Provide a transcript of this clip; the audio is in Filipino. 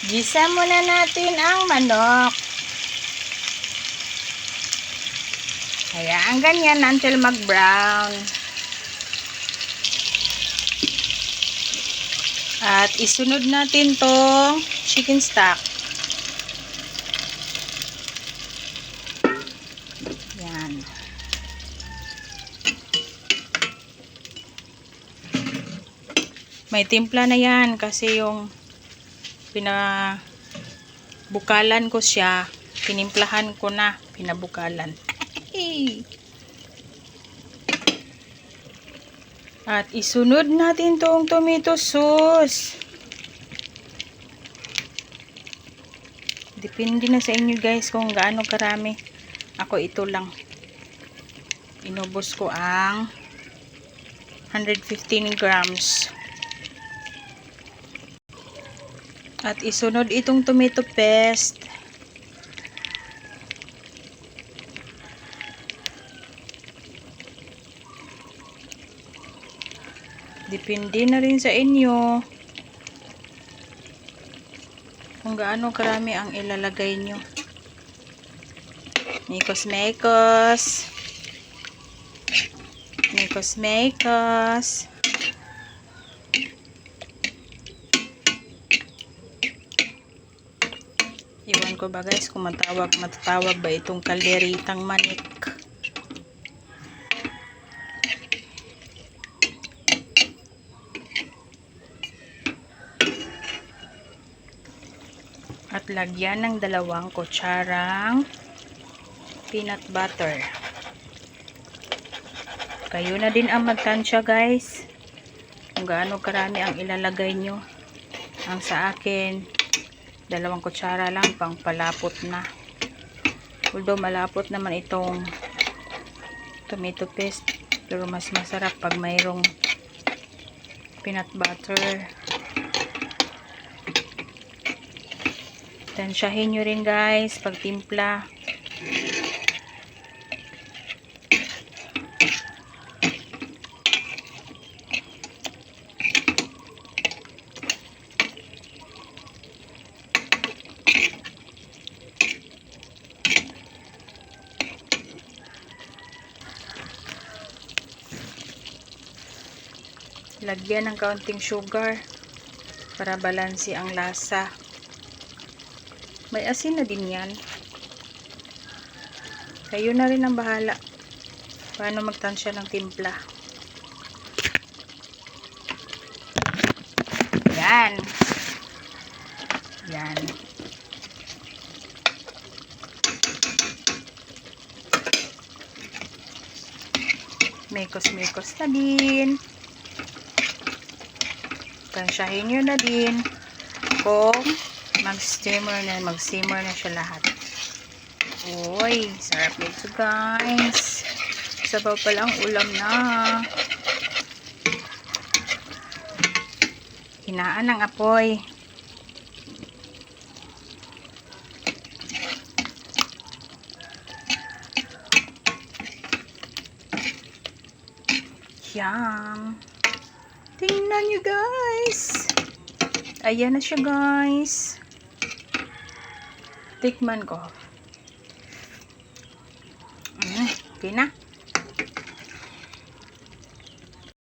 Gisa muna natin ang manok. Hayaan ganyan until mag-brown. At isunod natin tong chicken stock. Yan. May timpla na yan kasi yung pinabukalan ko siya. Tinimplahan ko na. Pinabukalan. At isunod natin tong tomato sauce. Depende na sa inyo guys kung gaano karami. Ako ito lang. Inubos ko ang 115 grams. At isunod itong tomato paste. Depende na rin sa inyo kung gaano karami ang ilalagay nyo. Mekos. Iwan ko ba guys kung matatawag ba itong kalderitang manik. At lagyan ng 2 kutsarang peanut butter. Kayo na din ang magtansya guys kung gaano karami ang ilalagay nyo. Ang sa akin 2 kutsara lang, pang palapot na. Although malapot naman itong tomato paste, pero mas masarap pag mayroong peanut butter. Tansyahin nyo rin guys pag timpla. Lagyan ng kaunting sugar para balanse ang lasa. May asin na din yan. Kayo na rin ang bahala paano magtansya ng timpla. Yan. Mekos na din. Tansyahin nyo na din kung mag-simmer na siya lahat. Uy, sarap nito guys. Sabaw pa lang ulam na. Hinaan ng apoy. Yum. Tingnan nyo guys. Ayan na siya guys. Tikman ko. Okay na.